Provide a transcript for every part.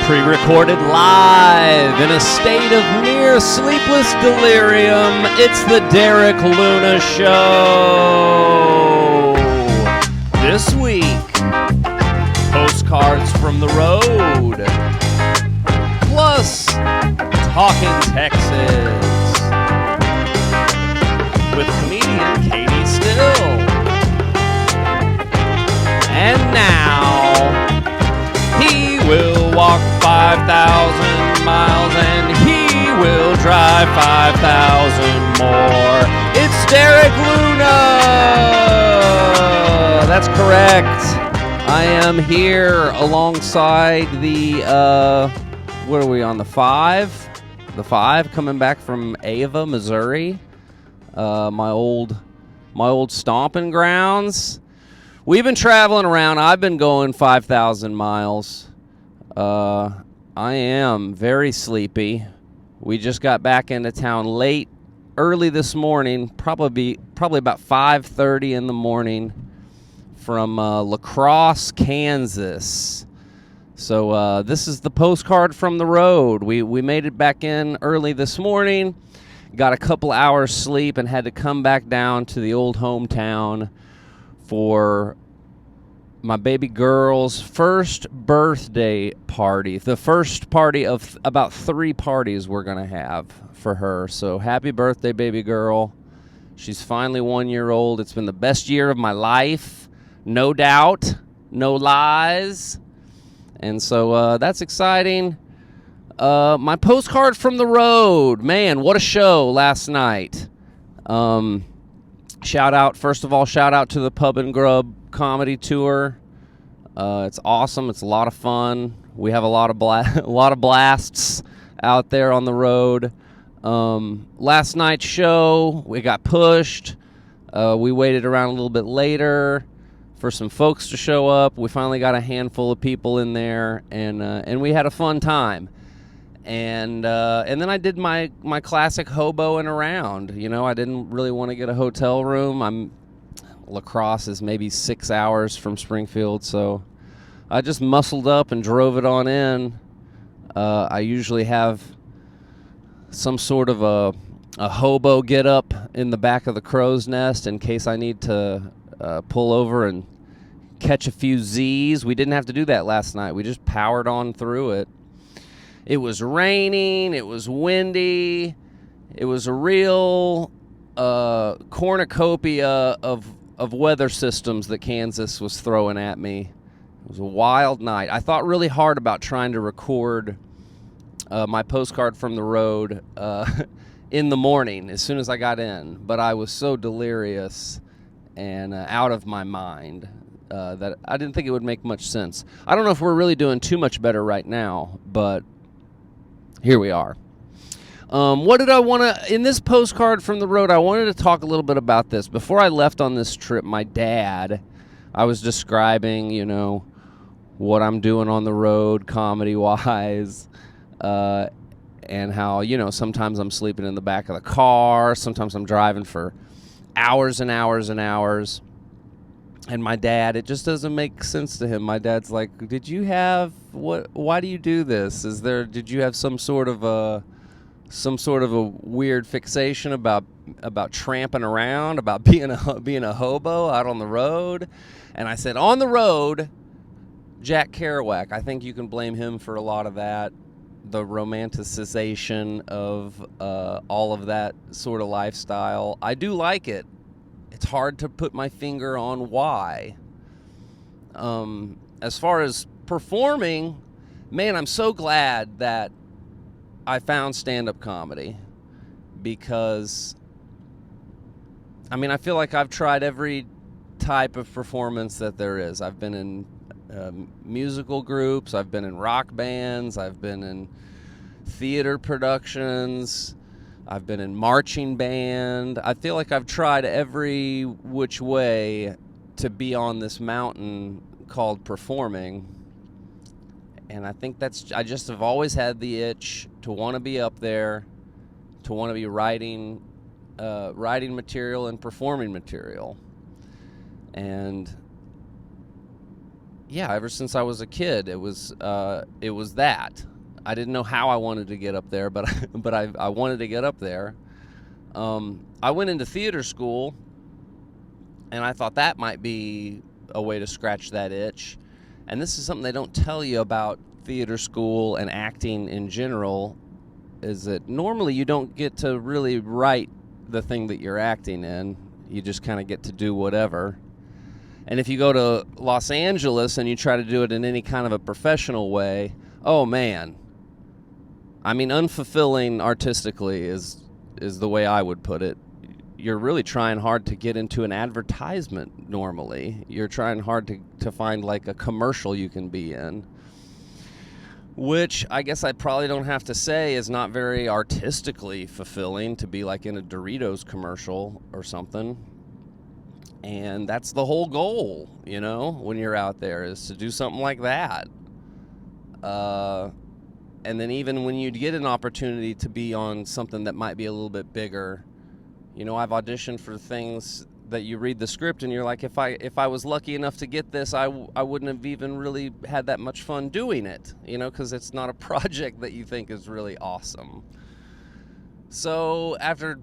Pre-recorded live in a state of near sleepless delirium, it's the Derek Luna Show. This week, Postcards from the Road, plus Talkin Texas, with comedian Katie Still. And now, he will walk 5,000 miles and he will drive 5,000 more. It's Derek Luna! That's correct. I am here alongside the, what are we on, the 5? The 5 coming back from Ava, Missouri. My old stomping grounds. We've been traveling around. I've been going 5,000 miles. I am very sleepy. We just got back into town early this morning, probably about 5:30 in the morning from La Crosse, Kansas. So this is the postcard from the road. We made it back in early this morning, got a couple hours sleep, and had to come back down to the old hometown for my baby girl's first birthday party. The first party of about 3 parties we're going to have for her. So happy birthday, baby girl. She's finally 1 year old. It's been the best year of my life. No doubt. No lies. And so that's exciting. My postcard from the road. Man, what a show last night. First of all, shout out to the Pub and Grub comedy tour. It's awesome. It's a lot of fun. We have a lot of blasts out there on the road. Last night's show, we got pushed. We waited around a little bit later for some folks to show up. We finally got a handful of people in there, and we had a fun time. And then I did my classic hoboing around. You know, I didn't really want to get a hotel room. La Crosse is maybe 6 hours from Springfield, so I just muscled up and drove it on in. I usually have some sort of a hobo get up in the back of the crow's nest in case I need to pull over and catch a few Z's. We didn't have to do that last night. We just powered on through it. It was raining. It was windy. It was a real cornucopia of weather systems that Kansas was throwing at me. It was a wild night. I thought really hard about trying to record my postcard from the road in the morning as soon as I got in, but I was so delirious and out of my mind that I didn't think it would make much sense. I don't know if we're really doing too much better right now, but here we are. What did I want to, in this postcard from the road, I wanted to talk a little bit about this. Before I left on this trip, my dad, I was describing, you know, what I'm doing on the road comedy-wise, and how, you know, sometimes I'm sleeping in the back of the car, sometimes I'm driving for hours and hours and hours. And my dad, it just doesn't make sense to him. My dad's like, why do you do this? Did you have some sort of a weird fixation about tramping around, about being a hobo out on the road? And I said, on the road, Jack Kerouac. I think you can blame him for a lot of that, the romanticization of all of that sort of lifestyle. I do like it. It's hard to put my finger on why. As far as performing, man, I'm so glad that I found stand-up comedy, because I feel like I've tried every type of performance that there is. I've been in musical groups, I've been in rock bands, I've been in theater productions, I've been in marching band. I feel like I've tried every which way to be on this mountain called performing. And I think I just have always had the itch to want to be up there, to want to be writing material and performing material. And yeah, ever since I was a kid, it was that. I didn't know how I wanted to get up there, but I wanted to get up there. I went into theater school, and I thought that might be a way to scratch that itch. And this is something they don't tell you about theater school and acting in general, is that normally you don't get to really write the thing that you're acting in. You just kind of get to do whatever. And if you go to Los Angeles and you try to do it in any kind of a professional way, oh man. I mean, unfulfilling artistically is the way I would put it. You're really trying hard to get into an advertisement normally. You're trying hard to find like a commercial you can be in, which I guess I probably don't have to say is not very artistically fulfilling, to be like in a Doritos commercial or something. And that's the whole goal, you know, when you're out there, is to do something like that. And then even when you get an opportunity to be on something that might be a little bit bigger, you know, I've auditioned for things that you read the script and you're like, if I was lucky enough to get this, I wouldn't have even really had that much fun doing it, you know, because it's not a project that you think is really awesome. So after,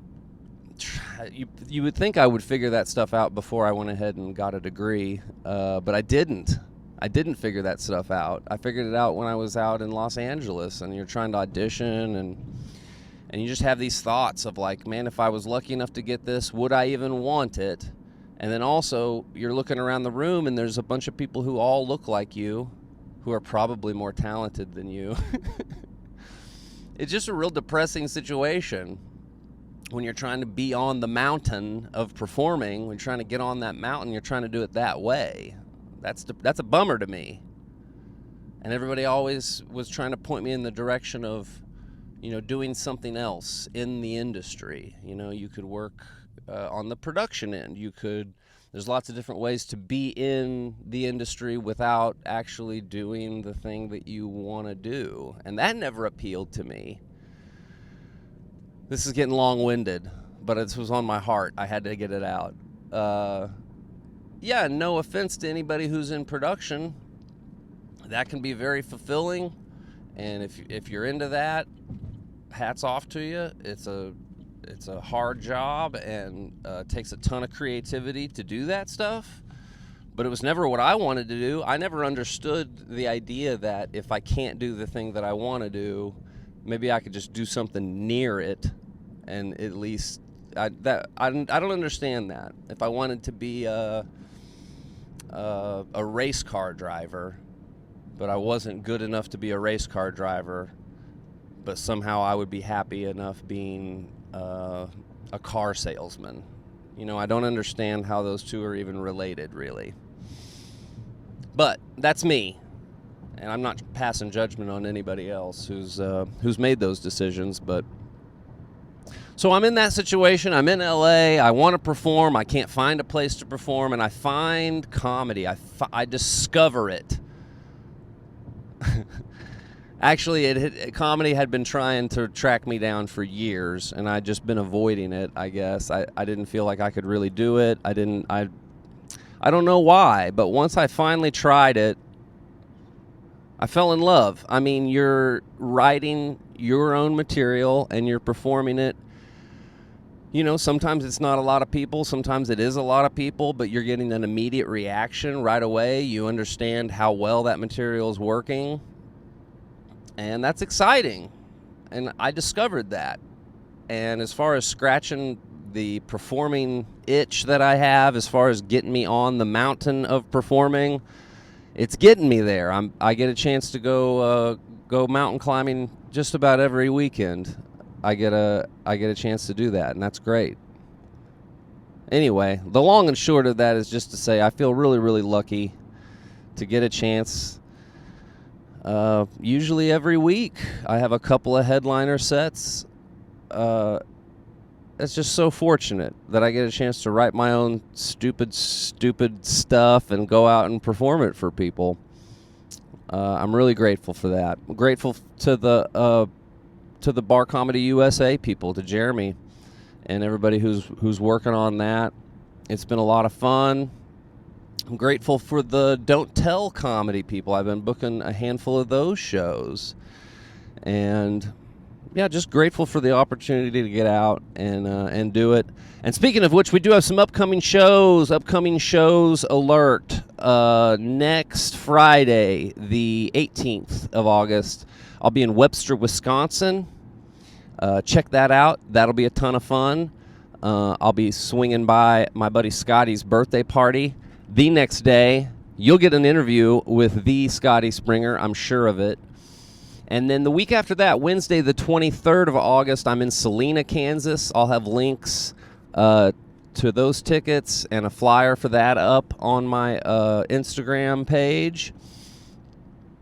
you would think I would figure that stuff out before I went ahead and got a degree, but I didn't. I didn't figure that stuff out. I figured it out when I was out in Los Angeles, and you're trying to audition, and you just have these thoughts of like, man, if I was lucky enough to get this, would I even want it? And then also, you're looking around the room, and there's a bunch of people who all look like you, who are probably more talented than you. It's just a real depressing situation when you're trying to be on the mountain of performing. When you're trying to get on that mountain, you're trying to do it that way. That's a bummer to me. And everybody always was trying to point me in the direction of, you know, doing something else in the industry. You know, you could work on the production end. There's lots of different ways to be in the industry without actually doing the thing that you want to do. And that never appealed to me. This is getting long-winded, but this was on my heart. I had to get it out. Yeah, no offense to anybody who's in production. That can be very fulfilling. And if you're into that, hats off to you. It's a hard job, and takes a ton of creativity to do that stuff. But it was never what I wanted to do. I never understood the idea that if I can't do the thing that I want to do, maybe I could just do something near it, and at least I don't understand that. If I wanted to be a race car driver, but I wasn't good enough to be a race car driver, but somehow I would be happy enough being a car salesman. You know, I don't understand how those two are even related, really. But that's me, and I'm not passing judgment on anybody else who's made those decisions. But so I'm in that situation. I'm in LA. I want to perform. I can't find a place to perform, and I find comedy. I discover it. Actually, comedy had been trying to track me down for years, and I'd just been avoiding it, I guess. I didn't feel like I could really do it. I don't know why, but once I finally tried it, I fell in love. I mean, you're writing your own material, and you're performing it. You know, sometimes it's not a lot of people, sometimes it is a lot of people, but you're getting an immediate reaction right away. You understand how well that material is working, and that's exciting. And I discovered that. And as far as scratching the performing itch that I have, as far as getting me on the mountain of performing, it's getting me there. I get a chance to go mountain climbing just about every weekend. I get a chance to do that, and that's great. Anyway, the long and short of that is just to say I feel really, really lucky to get a chance. Usually every week I have a couple of headliner sets. It's just so fortunate that I get a chance to write my own stupid stuff and go out and perform it for people. I'm really grateful for that. I'm grateful to the Bar Comedy USA people, to Jeremy and everybody who's working on that. It's been a lot of fun. I'm grateful for the Don't Tell comedy people. I've been booking a handful of those shows. And yeah, just grateful for the opportunity to get out and do it. And speaking of which, we do have some upcoming shows. Upcoming shows alert. Next Friday, the 18th of August, I'll be in Webster, Wisconsin. Check that out. That'll be a ton of fun. I'll be swinging by my buddy Scotty's birthday party. The next day, you'll get an interview with the Scotty Springer. I'm sure of it. And then the week after that, Wednesday, the 23rd of August, I'm in Salina, Kansas. I'll have links to those tickets and a flyer for that up on my Instagram page.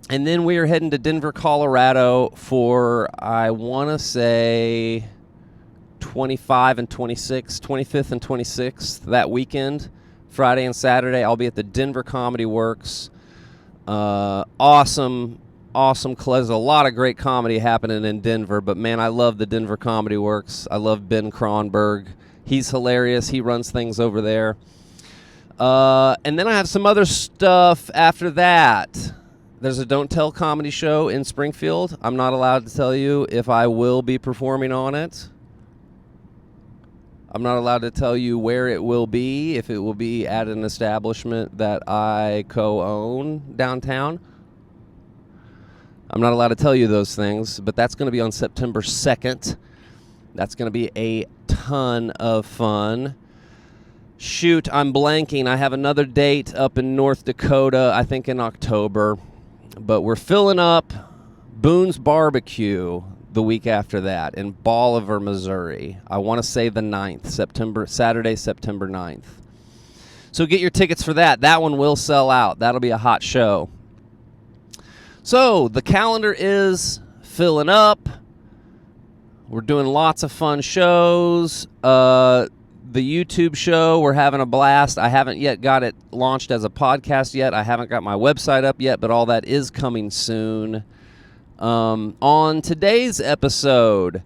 And then we are heading to Denver, Colorado for, I want to say, 25 and 26, 25th and 26th that weekend. Friday and Saturday, I'll be at the Denver Comedy Works. Awesome. There's a lot of great comedy happening in Denver, but man, I love the Denver Comedy Works. I love Ben Kronberg. He's hilarious. He runs things over there. And then I have some other stuff after that. There's a Don't Tell comedy show in Springfield. I'm not allowed to tell you if I will be performing on it. I'm not allowed to tell you where it will be, if it will be at an establishment that I co-own downtown. I'm not allowed to tell you those things, but that's going to be on September 2nd. That's going to be a ton of fun. Shoot, I'm blanking. I have another date up in North Dakota, I think in October. But we're filling up Boone's Barbecue the week after that in Bolivar, Missouri. I want to say the 9th, Saturday, September 9th. So get your tickets for that. That one will sell out. That'll be a hot show. So the calendar is filling up. We're doing lots of fun shows. The YouTube show, we're having a blast. I haven't yet got it launched as a podcast yet. I haven't got my website up yet, but all that is coming soon. On today's episode,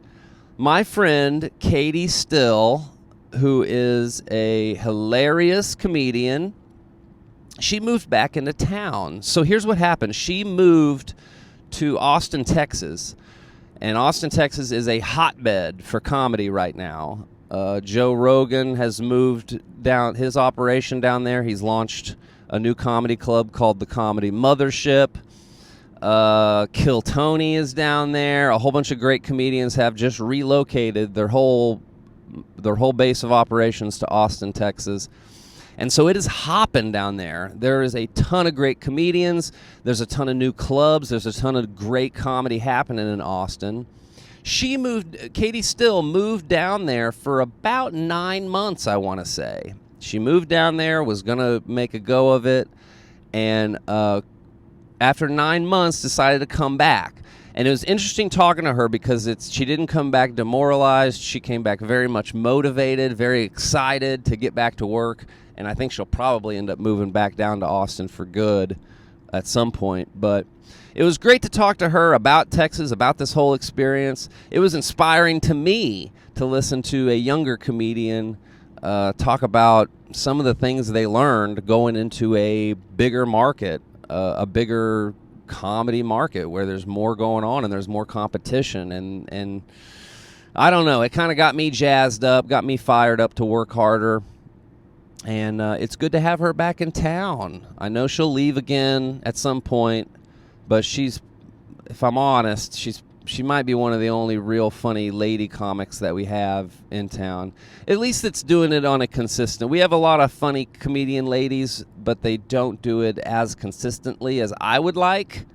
my friend Katie Still, who is a hilarious comedian, she moved back into town. So here's what happened. She moved to Austin, Texas. And Austin, Texas is a hotbed for comedy right now. Joe Rogan has moved down his operation down there. He's launched a new comedy club called the Comedy Mothership. Kill Tony is down there. A whole bunch of great comedians have just relocated their whole base of operations to Austin, Texas. And so it is hopping down there. There is a ton of great comedians. There's a ton of new clubs. There's a ton of great comedy happening in Austin. Katie Still moved down there for about 9 months, I want to say. She moved down there, was going to make a go of it, and after 9 months decided to come back. And it was interesting talking to her because she didn't come back demoralized. She came back very much motivated, very excited to get back to work. And I think she'll probably end up moving back down to Austin for good at some point. But it was great to talk to her about Texas, about this whole experience. It was inspiring to me to listen to a younger comedian talk about some of the things they learned going into a bigger market, a bigger comedy market where there's more going on and there's more competition. And I don't know, it kind of got me jazzed up, got me fired up to work harder. And it's good to have her back in town. I know she'll leave again at some point, but if I'm honest, she might be one of the only real funny lady comics that we have in town. At least it's doing it on a consistent. We have a lot of funny comedian ladies, but they don't do it as consistently as I would like.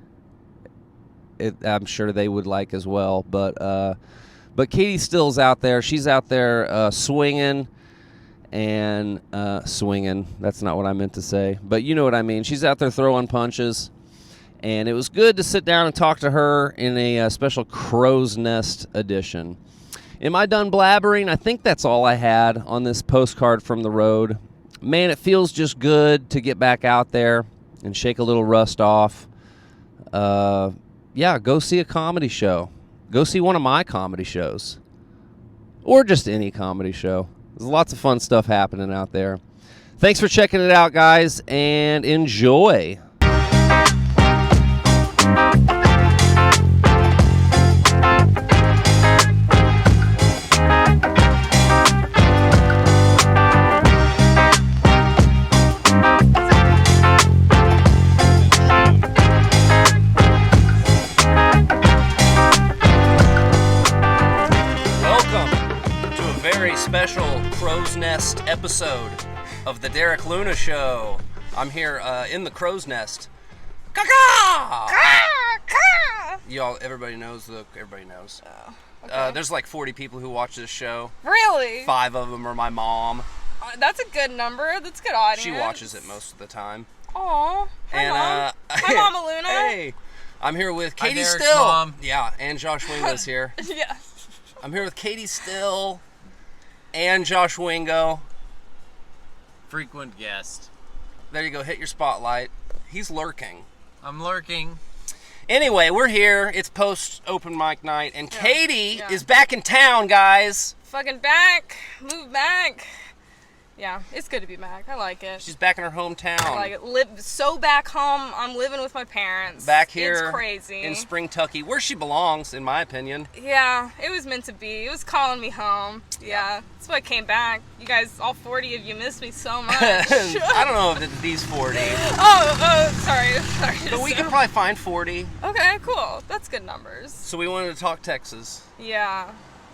I'm sure they would like as well. But Katie Still's out there. She's out there swinging. And swinging. That's not what I meant to say. But you know what I mean. She's out there throwing punches. And it was good to sit down and talk to her in a special Crow's Nest edition. Am I done blabbering? I think that's all I had on this postcard from the road. Man, it feels just good to get back out there and shake a little rust off. Yeah, go see a comedy show. Go see one of my comedy shows. Or just any comedy show. There's lots of fun stuff happening out there. Thanks for checking it out, guys, and enjoy. Special Crow's Nest episode of the Derek Luna Show. I'm here in the Crow's Nest. Y'all, everybody knows. Everybody knows. Oh, okay. There's like 40 people who watch this show. Really? 5 of them are my mom. That's a good number. That's a good audience. She watches it most of the time. Aw. Hi, Mom. Hi, Mama Luna. Hey. I'm here with Katie Derek's Still. mom. Yeah, and Josh Wingo's here. Yeah. I'm here with Katie Still and Josh Wingo. Frequent guest. There you go. Hit your spotlight. He's lurking. I'm lurking. Anyway, we're here. It's post open mic night, and Katie is back in town, guys. Fucking back. Move back. Yeah, it's good to be back. I like it. She's back in her hometown. I like it. Live so back home. I'm living with my parents. Back here. It's crazy. In Spring-Tucky, where she belongs, in my opinion. Yeah, it was meant to be. It was calling me home. Yeah, that's why I came back. You guys, all 40 of you, missed me so much. I don't know if it's these 40. Sorry. But we could probably find 40. Okay, cool. That's good numbers. So we wanted to talk Texas. Yeah,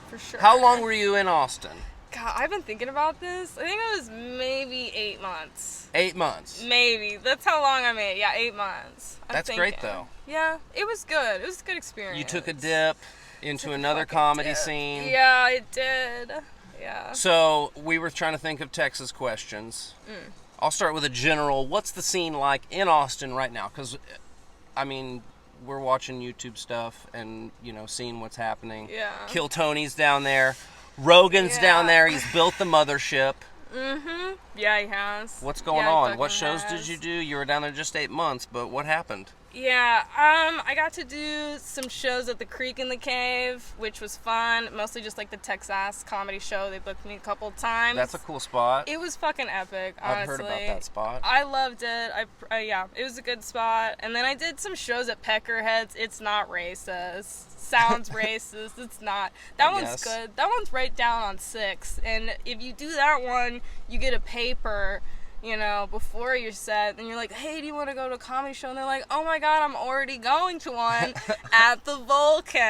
for sure. How long were you in Austin? God, I've been thinking about this. I think it was maybe 8 months. 8 months. Maybe. That's how long I'm in. Yeah, 8 months. That's great, though. Yeah, it was good. It was a good experience. You took a dip into another comedy scene. Yeah, I did. Yeah. So we were trying to think of Texas questions. I'll start with a general. What's the scene like in Austin right now? Because, I mean, we're watching YouTube stuff and, seeing what's happening. Yeah. Kill Tony's down there. Rogan's down there. He's built the mothership. Mm-hmm. Yeah, he has. What's going on? What shows did you do? You were down there just 8 months, but what happened? Yeah, I got to do some shows at the Creek in the Cave, which was fun. Mostly just like the Texas comedy show. They booked me a couple times. That's a cool spot. It was fucking epic, honestly. I've heard about that spot. I loved it. Yeah, it was a good spot. And then I did some shows at Peckerheads. It's not racist. Sounds racist. It's not. That one's good. That one's right down on 6. And if you do that one, you get a paper, before your set, and you're like, hey, do you want to go to a comedy show? And they're like, oh my God, I'm already going to one at the Vulcan.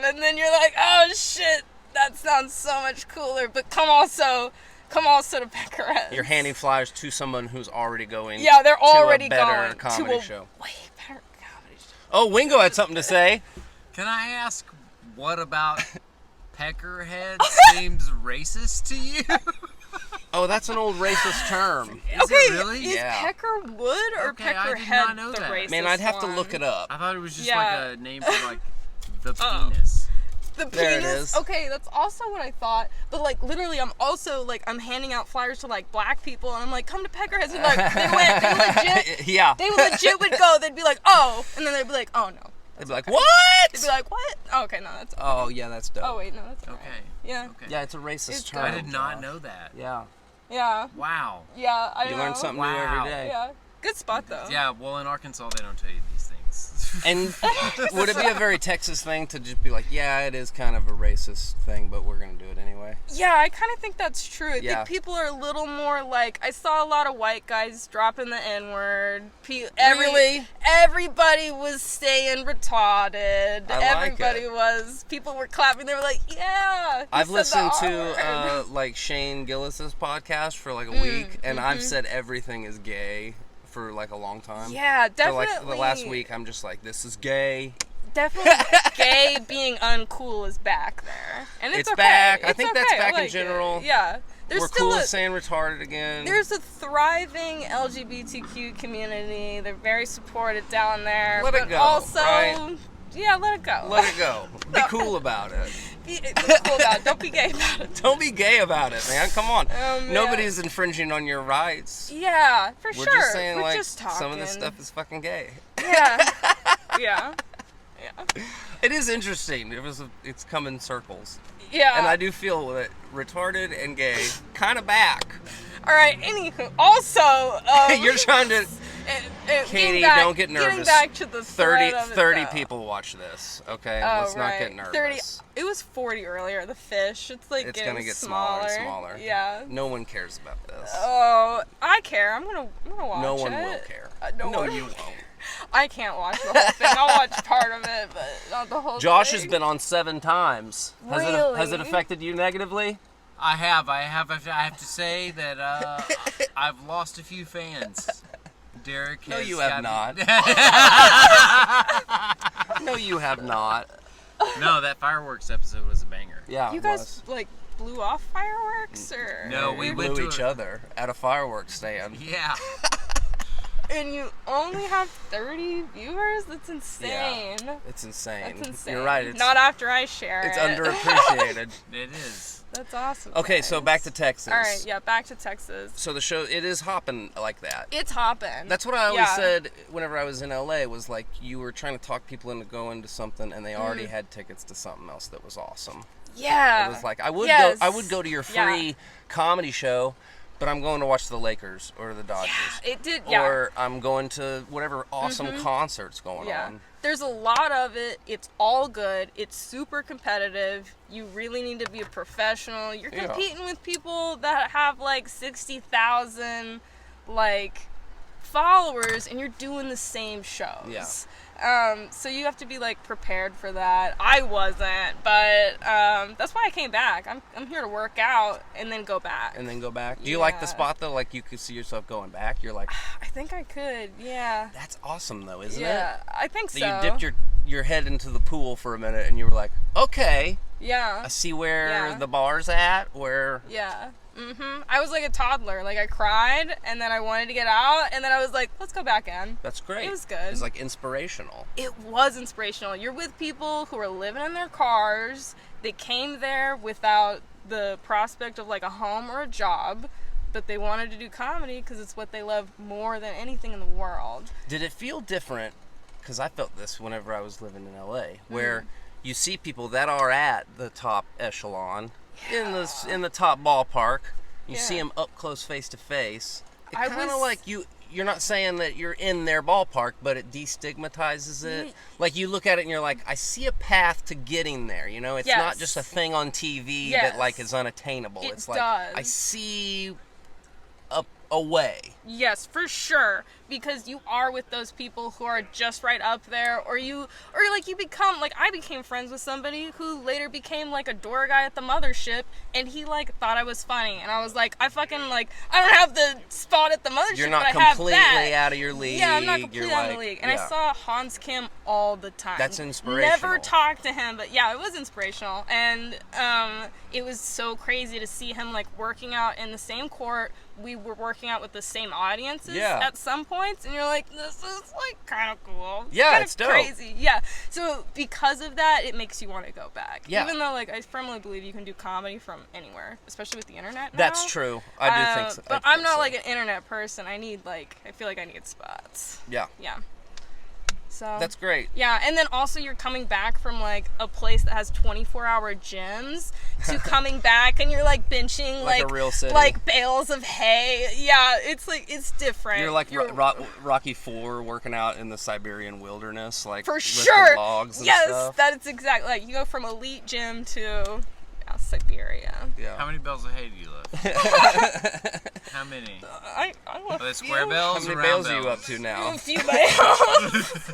And then you're like, oh shit, that sounds so much cooler, but come also to Peckerheads. You're handing flyers to someone who's already going they're already to a better going comedy to a show. way better comedy show. Oh, Wingo had something to say. Can I ask, what about Peckerhead seems racist to you? Oh, that's an old racist term. Is it really? Is Peckerwood or Okay, I did Peckerhead not know the that. racist Man, I'd have to one? look it up. I thought it was just like a name for like the Oh. penis. The There it penis? is. Okay, that's also what I thought. But like literally I'm also like I'm handing out flyers to like black people and I'm like, come to Peckerheads, and like they legit Yeah. they legit would go, they'd be like, oh, and then they'd be like, oh no. They'd be like, what? They'd be like, what? Oh, okay, no, that's okay. Oh, yeah, that's dope. Oh wait, no, that's okay. Okay. Yeah. Okay. Yeah, it's a racist It's term. I did not Josh. know that. Yeah. Yeah. Wow. Yeah, I You know. learn something new Wow. every day. Yeah. Good spot though. Yeah, well, in Arkansas, they don't tell you these things. And would it be a very Texas thing to just be like, yeah, it is kind of a racist thing, but we're going to do it anyway? Yeah, I kind of think that's true. I Yeah. think people are a little more like, I saw a lot of white guys dropping the N-word. Really? Everybody was staying retarded. I like Everybody it. was. People were clapping. They were like, yeah. he I've said listened the to R-word. like Shane Gillis's podcast for like a week, and I've said everything is gay for like a long time. Yeah, definitely. For like the last week, I'm just like, this is gay. Definitely gay being uncool is back there. And it's okay. back. I It's think okay. that's I back in like it. general. Yeah. There's We're still cool as saying retarded again. There's a thriving LGBTQ community. They're very supported down there. Let it but go, also, right? yeah, let it go. Let it go. Be cool about it. Be cool about it. Don't be gay about it. Don't be gay about it, man. Come on. Man. Nobody's infringing on your rights. Yeah, for We're sure. just saying, We're like, just talking. some of this stuff is fucking gay. Yeah. Yeah. It is interesting. It's come in circles. Yeah. And I do feel that retarded and gay kind of back. All right. Anywho, also, You're trying to. Katie, don't get nervous. Getting back to the 30 people watch this. Okay, let's not get nervous. 30. It was 40 earlier. The fish. It's like it's getting gonna get smaller and smaller. Yeah. No one cares about this. Oh, I care. I'm gonna watch it. No one will care. No, you won't. I can't watch the whole thing. I'll watch part of it, but not the whole Josh thing. has been on 7 times. Really? Has it affected you negatively? I have to say that I've lost a few fans. Derek has No, you have not. No, you have not. No, that fireworks episode was a banger. Yeah, You guys like blew off fireworks, or No, we went blew to each other at a fireworks stand. Yeah. and you only have 30 viewers? That's insane. Yeah, it's insane. That's insane. You're right. It's, not after I share it's it. underappreciated. It is. That's awesome. Okay, guys. so back to Texas. All right, yeah, back to Texas. So the show, it is hopping like that. It's hopping. That's what I always Yeah. said whenever I was in LA, was like you were trying to talk people into going to something and they already had tickets to something else that was awesome. Yeah. It was like I would go to your Yeah. free comedy show, but I'm going to watch the Lakers or the Dodgers. It did, yeah. Or I'm going to whatever awesome concerts going on. There's a lot of it. It's all good. It's super competitive. You really need to be a professional. You're competing with people that have like 60,000 like followers, and you're doing the same shows. Yeah. So you have to be like prepared for that. I wasn't, but that's why I came back. I'm here to work out and then go back. And then go back. Do you like the Yeah. spot though? Like you could see yourself going back? You're like, I think I could. Yeah. that's awesome though, isn't it? Yeah, I think so. That you dipped your head into the pool for a minute and you were like, okay, Yeah. I see where Yeah. the bar's at, where... Yeah. I was like a toddler. Like I cried and then I wanted to get out and then I was like, let's go back in. That's great. It was good. It's like inspirational. It was inspirational. You're with people who are living in their cars. They came there without the prospect of like a home or a job, but they wanted to do comedy because it's what they love more than anything in the world. Did it feel different? Because I felt this whenever I was living in LA, where you see people that are at the top echelon, in the top ballpark. You see them up close, face to face. It I kind of was- like you're not saying that you're in their ballpark, but it destigmatizes it. Like you look at it and you're like, I see a path to getting there. You know, it's not Yes. just a thing on TV Yes. that like is unattainable. It It's like does. I see a way. Yes, for sure. Because you are with those people who are just right up there, or like you become, like I became friends with somebody who later became like a door guy at the mothership, and he like thought I was funny, and I was like, I fucking like, I don't have the spot at the mothership, You're not but I have completely that. out of your league. Yeah, I'm not completely You're out of like, the league. And I yeah. saw Hans Kim all the time. That's inspirational. Never talked to him, but yeah, it was inspirational. And it was so crazy to see him like working out in the same court. We were working out with the same audiences at some points, and you're like, this is like kind of cool. Yeah, it's it's dope. crazy. Yeah. So because of that, it makes you want to go back. Yeah. Even though like I firmly believe you can do comedy from anywhere, especially with the internet now. That's true. I do think so. But I'm not like an internet person. I feel like I need spots. Yeah. Yeah. So That's great. yeah, and then also you're coming back from like a place that has 24-hour gyms to coming back and you're like benching Like a real city. like bales of hay. Yeah, it's like it's different. You're like Rocky IV working out in the Siberian wilderness, like for lifting sure. logs and Yes, stuff. that's exactly like you go from elite gym to Siberia. Yeah. How many bales of hay do you lift? How many? I Are they square bales How many or round bales bales? are you up to now? a few bales.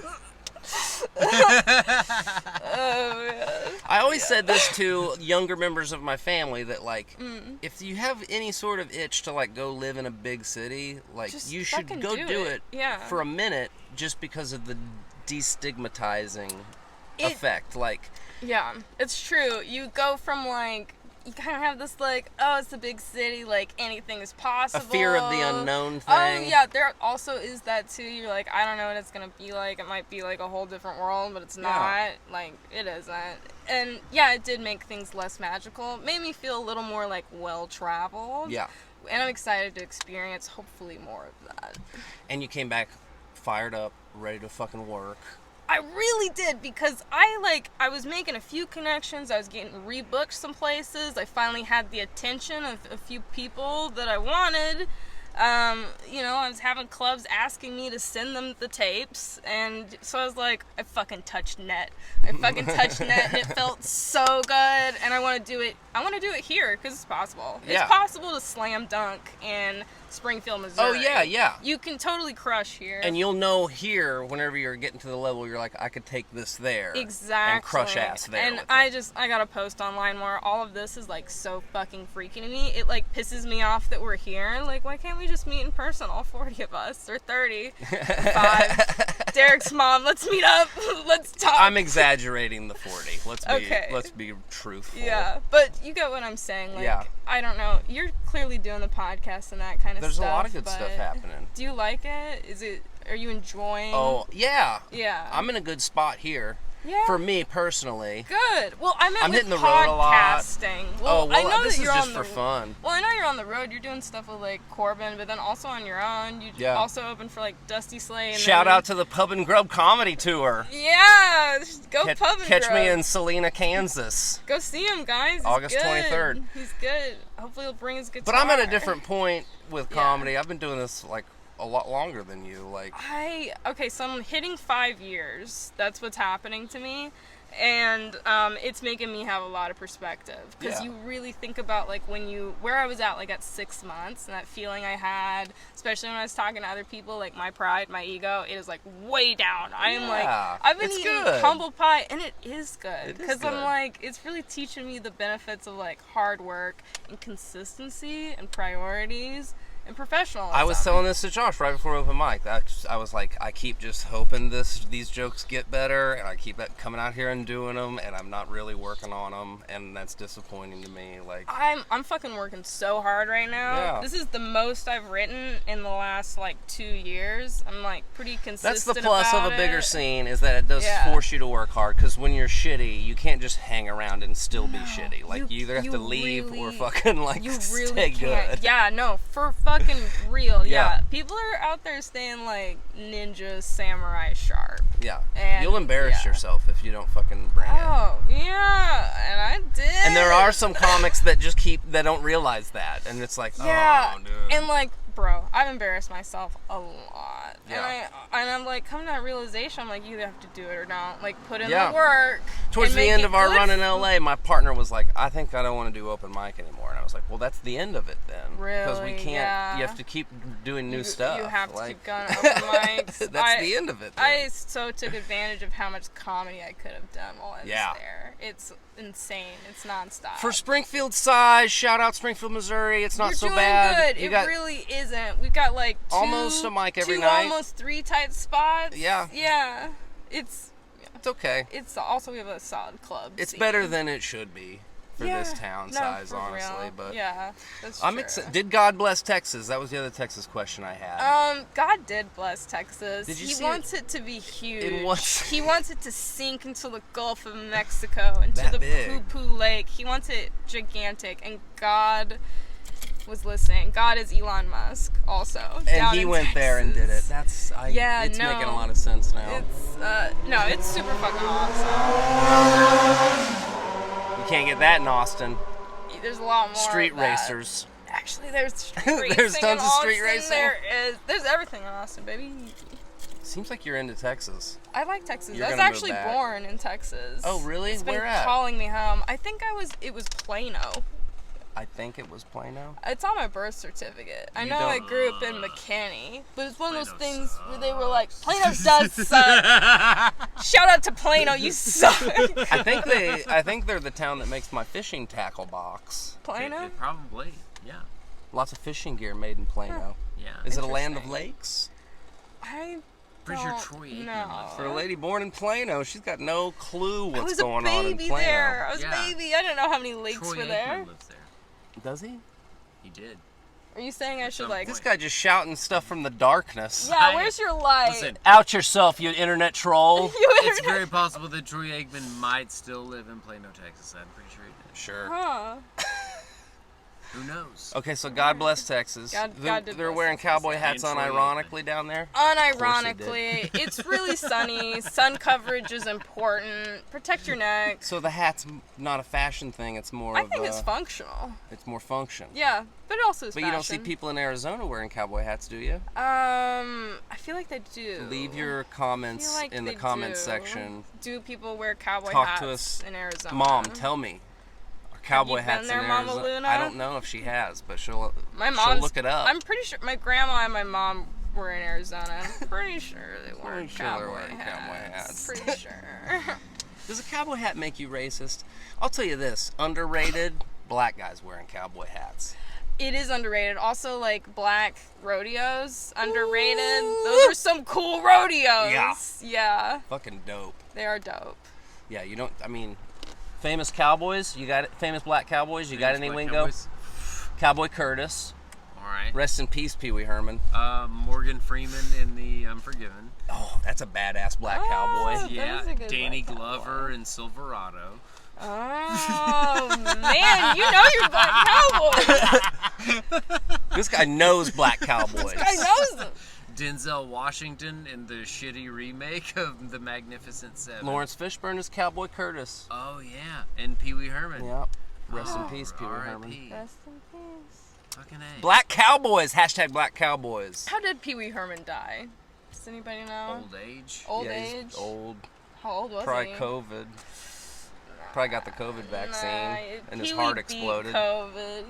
Oh man. I always said this to younger members of my family that like, if you have any sort of itch to like go live in a big city, like Just you should fucking go do do it. it Yeah. for a minute, just because of the destigmatizing effect. Like, Yeah, it's true. You go from like you kind of have this like, oh, it's a big city, like anything is a possible. fear of the unknown thing. Oh yeah, there also is that too. You're like, I don't know what it's gonna be like. It might be like a whole different world, but it's not. Like it isn't. And yeah, it did make things less magical. It made me feel a little more like well traveled. Yeah. And I'm excited to experience hopefully more of that. And you came back fired up, ready to fucking work. I really did, because I was making a few connections. I was getting rebooked some places. I finally had the attention of a few people that I wanted. I was having clubs asking me to send them the tapes, and so I was like, I fucking touched net. And it felt so good, and I want to do it. I want to do it here, because it's possible. Yeah. It's possible to slam dunk in Springfield, Missouri. Oh, yeah. You can totally crush here. And you'll know here, whenever you're getting to the level, you're like, I could take this there. Exactly. And crush ass there. And I got a post online where all of this is, like, so fucking freaky to me. It, like, pisses me off that we're here. Like, why can't we just meet in person, all 40 of us? Or 30. 5. Derek's mom, let's meet up. Let's talk. I'm exaggerating the 40. Let's be truthful. Yeah, but you get what I'm saying. Like, yeah. I don't know. You're clearly doing the podcast and that kind of There's stuff. There's a lot of good stuff happening. Do you like it? Are you enjoying? Oh, yeah. Yeah. I'm in a good spot here. Yeah. For me personally. Good. Well, I'm hitting the road a lot. Podcasting. Well, I know this that is you're just on for fun. Well, I know you're on the road. You're doing stuff with like Corbin, but then also on your own. You also open for like Dusty Slay. And Shout out to the Pub and Grub comedy tour. Yeah, go Pub and Grub. Catch me in Salina, Kansas. Go see him, guys. He's August good. 23rd. He's good. Hopefully he'll bring his guitar. But I'm at a different point with comedy. I've been doing this like a lot longer than you. So I'm hitting 5 years. That's what's happening to me. And it's making me have a lot of perspective, because you really think about like where I was at like at 6 months, and that feeling I had, especially when I was talking to other people, like my pride, my ego, it is like way down. I am like, I've been eating humble pie, and it is good, because I'm like, it's really teaching me the benefits of like hard work and consistency and priorities and professionalism. I was telling this to Josh right before open mic. I was like, I keep just hoping these jokes get better, and I keep coming out here and doing them, and I'm not really working on them, and that's disappointing to me. Like, I'm fucking working so hard right now. Yeah. This is the most I've written in the last like 2 years. I'm like pretty consistent. That's the plus about of a bigger scene, is that it does force you to work hard, because when you're shitty, you can't just hang around and still be shitty. Like, you either have to leave or fucking like stay good. Yeah, no, for fucking real. Yeah. People are out there staying like ninja samurai sharp. Yeah. And you'll embarrass yourself if you don't fucking bring it. Oh, yeah. And I did. And there are some comics that just that don't realize that. And it's like, oh, dude. And like, bro, I've embarrassed myself a lot. Yeah. And I'm like, coming to that realization, I'm like, you either have to do it or not. Like, put in the work. Towards the end of our run in LA, my partner was like, I think I don't want to do open mic anymore. And I was like, well, that's the end of it then. Really? Because we can't, you have to keep doing new stuff. You have to keep going open mics. That's the end of it then. I so took advantage of how much comedy I could have done while I was there. It's insane. It's nonstop. For Springfield size, shout out Springfield, Missouri. It's not so doing bad. Good. It really isn't. We've got like almost a mic every night. Almost 3 tight spots. Yeah. Yeah. It's okay. It's also, we have a solid club. It's better than it should be for this town size, honestly. Real. But yeah, that's I'm true. excited. Did God bless Texas? That was the other Texas question I had. God did bless Texas. Did you he see wants it to be huge. He wants it to sink into the Gulf of Mexico, into the Poo-Poo Lake. He wants it gigantic, and God was listening. God is Elon Musk also. And he went there and did it. It's making a lot of sense now. It's super fucking awesome. You can't get that in Austin. There's a lot more street of that. racers. Actually, there's street there's tons of street racing. There's everything in Austin, baby. Seems like you're into Texas. I like Texas. I was gonna actually born in Texas. Oh, really? It's been Where at? calling me home. I think it was Plano. I think it was Plano. It's on my birth certificate. I know I grew up in McKinney, but it's one of those things where they were like, Plano does suck. Shout out to Plano, you suck. I think they're the town that makes my fishing tackle box. Plano? Probably, yeah. Lots of fishing gear made in Plano. Yeah. Is it a land of lakes? Pretty sure Troy Aikman lives For there. a lady born in Plano, she's got no clue what's going on in Plano. I was a baby. I didn't know how many lakes Troy were there. Aikman lives there. Does he? He did. Are you saying I should some like... This guy just shouting stuff from the darkness. Yeah, where's your light? Listen, out yourself, you internet troll. it's very possible that Troy Aikman might still live in Plano, Texas. I'm pretty sure he did. Sure. Huh. Who knows? Okay, so God bless Texas. God did They're bless wearing Texas, cowboy yeah. hats And Troy unironically down there? Unironically, it's really sunny. Sun coverage is important. Protect your neck. So the hat's not a fashion thing. It's more I of think a, it's functional. it's more function. Yeah, but it also is But fashion. you don't see people in Arizona wearing cowboy hats, do you? I feel like they do. Leave your I feel comments like in the they comments do. section. Do people wear cowboy Talk hats to us. in Arizona? Mom, tell me. Are cowboy been hats there, in Mama Arizona? Luna? I don't know if she has, but she'll Mom's, look it up. I'm pretty sure my grandma and my mom were in Arizona. I'm pretty sure they wore Pretty sure they're wearing cowboy hats. Pretty sure. Does a cowboy hat make you racist? I'll tell you this, underrated, black guys wearing cowboy hats. It is underrated. Also, like, black rodeos, underrated. Those are some cool rodeos. Yeah. Fucking dope. They are dope. Yeah, you don't, I mean, famous cowboys, you got it? Famous black cowboys, you got any, Black Wingo? Cowboys? Cowboy Curtis. All right. Rest in peace, Pee Wee Herman. Morgan Freeman in the Unforgiven. Oh, that's a badass black Oh, cowboy. that Yeah, is a good Danny black Glover cowboy. in Silverado. Oh, man. You know you're black cowboys. This guy knows black cowboys. I knows them. Denzel Washington in the shitty remake of The Magnificent Seven. Lawrence Fishburne is Cowboy Curtis. Oh yeah, and Pee Wee Herman. Yep. Rest in Oh, peace, Pee Wee Herman. R.I.P. Rest in peace. Fucking A. Black Cowboys. Hashtag Black Cowboys. How did Pee Wee Herman die? Does anybody know? Old age. Old yeah, age? He's old. How old was Probably he? COVID. Probably got the COVID vaccine and his Pee-wee heart beat exploded. COVID.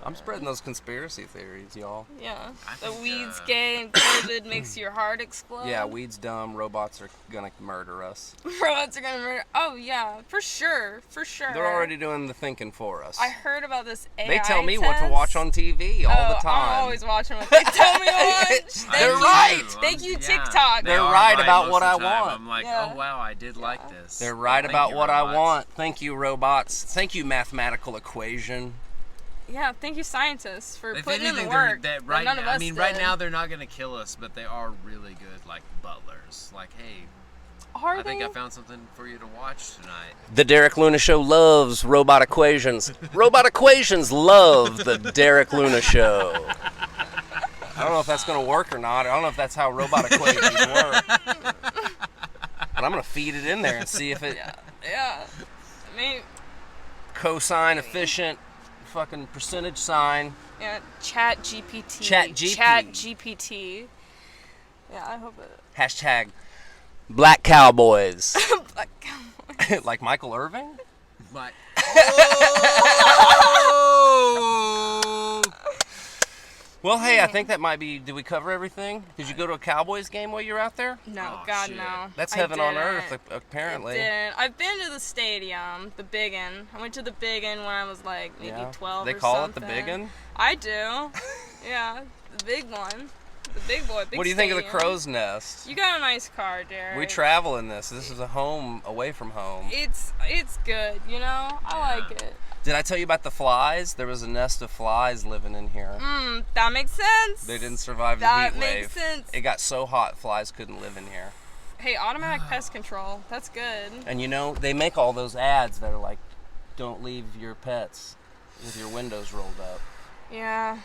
I'm spreading those conspiracy theories, y'all. Yeah. I The think, weed's gay and COVID makes your heart explode. Yeah, weed's dumb. Robots are gonna murder us. Robots are gonna murder. Oh yeah, for sure, for sure. They're already doing the thinking for us. I heard about this AI They tell me test. what to watch on TV all the time. I'm always watching what they tell me to watch. They're Thank right. you. Thank you, Yeah, TikTok. They're are right about most what of I the time. want. I'm like, Yeah. oh wow, I did like this. They're right Thank about you, what I robots. want. Thank you, robots. Thank you, mathematical equation. Yeah, thank you, scientists, for If putting in the anything, work. that that right none of now, us I mean, right did. now they're not gonna kill us, but they are really good, like butlers. Like, hey, Are I think they? I found something for you to watch tonight. The Derek Luna Show loves robot equations. Robot equations love the Derek Luna Show. I don't know if that's going to work or not. I don't know if that's how robot equations work. But I'm going to feed it in there and see if it Yeah. I mean, cosine, efficient, fucking percentage sign. yeah, Chat GPT. Chat GP. Chat GPT. Yeah, I hope it. Hashtag Black Cowboys. Black Cowboy. Like Michael Irving? But Well, hey, I think that might be. Did we cover everything? Did you go to a Cowboys game while you were out there? No, Oh, God, shit. no. That's I heaven on didn't. earth, apparently. Didn't. I've been to the stadium, the big one. I went to the big one when I was like maybe Yeah. 12 They or call something. it the big one? I do. Yeah, the big one. The big boy, big What do you think of the stadium. crow's nest? You got a nice car, Derek. We travel in this. This is a home away from home. It's good, you know? I like it. Did I tell you about the flies? There was a nest of flies living in here. That makes sense. They didn't survive the That heat makes wave. sense. It got so hot, flies couldn't live in here. Hey, automatic pest control. That's good. And you know, they make all those ads that are like, don't leave your pets with your windows rolled up. Yeah.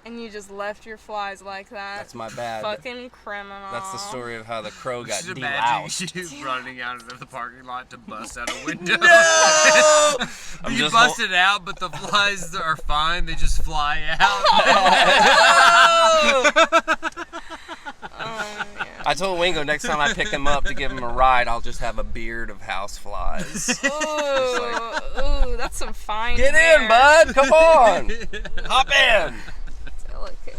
And you just left your flies like that. That's my bad. Fucking criminal. That's the story of how the crow got just deloused. imagine you running out of the parking lot to bust out a window. No! I'm You just bust it out, but the flies are fine. They just fly out. Yeah. I told Wingo next time I pick him up to give him a ride, I'll just have a beard of house flies. Ooh, that's some fine Get hair. in, bud! Come on! Hop in! Delicate.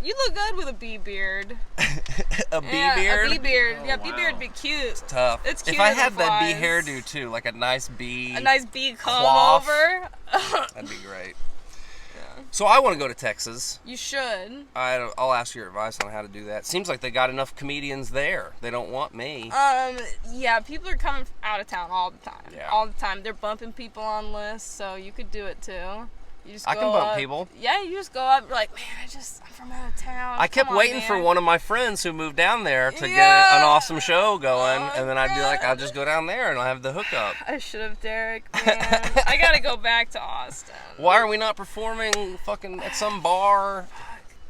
You look good with a bee beard. A bee Yeah, beard? a bee beard. Oh, yeah, bee wow. beard be cute. Tough. It's If cuter I than had that bee flies. hairdo too, like a nice bee, A nice bee comb Quaff. over. that'd be great. So I want to go to Texas. You should. I'll ask your advice on how to do that. Seems like they got enough comedians there. They don't want me. Yeah, people are coming out of town all the time. Yeah. All the time. They're bumping people on lists, so you could do it too. You just I go can bump up. people. Yeah, you just go up. You're like, man, I'm from out of town. I kept Come on, waiting for man." one of my friends who moved down there to get Yeah. an awesome show going, Oh, and then I'd be like, God. I'll just go down there and I'll have the hookup. I should have, Derek. Man, I gotta go back to Austin. Why are we not performing fucking at some bar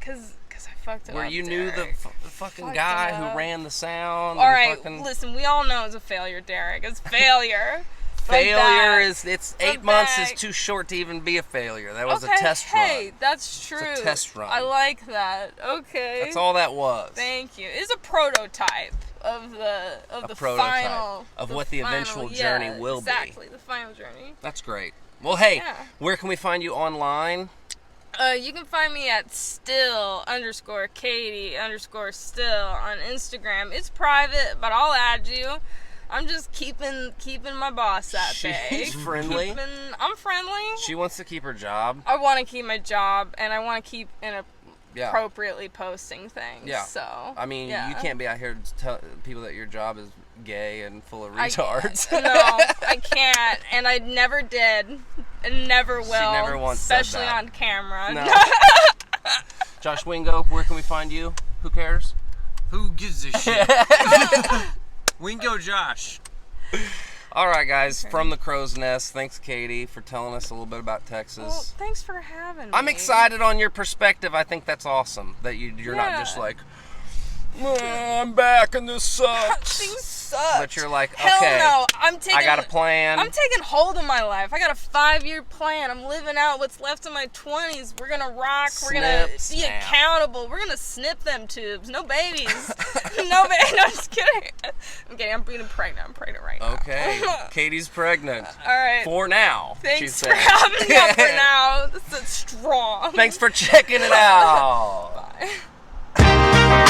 Cause I fucked it where up, you knew the Derek. fucking Fucked guy it who up. ran the sound? All and right, fucking listen. We all know it's a failure, Derek. It's failure. failure back. it's Run 8 months is back. too short to even be a failure. That was Okay, a test hey, run. that's true. It's a test run. I like that. Okay. That's all that was. Thank you. It's a prototype of the prototype final of what the eventual journey will be. Exactly, the final journey. That's great. Well, hey, Yeah. where can we find you online? You can find me at still_Katie_still on Instagram. It's private, but I'll add you. I'm just keeping my boss at bay. She's friendly. I'm friendly. She wants to keep her job. I want to keep my job, and I want to keep Yeah. appropriately posting things. Yeah. So I mean, yeah. you can't be out here to tell people that your job is gay and full of I- retards. No, I can't, and I never did, and never will. never once said especially that. on camera. No. Josh Wingo, where can we find you? Who cares? Who gives a shit? Wingo Josh. All right, guys, from the Crow's Nest, thanks, Katie, for telling us a little bit about Well, Texas. thanks for having me. I'm excited on your perspective. I think that's awesome that you're not just Yeah. like, "Oh, I'm back and this sucks." Things suck. But you're like, Hell okay, no. I'm taking. I got a plan. I'm taking hold of my life. I got a 5-year plan. I'm living out what's left of my 20s. We're gonna rock. We're gonna Snip, be snap. accountable. We're gonna snip them tubes. No babies. No babies. No, just kidding. I'm kidding. I'm being pregnant. I'm pregnant right now. Okay, Katie's pregnant. All right. For now, she Thanks said. for having me up for now. This is strong. Thanks for checking it out. Bye.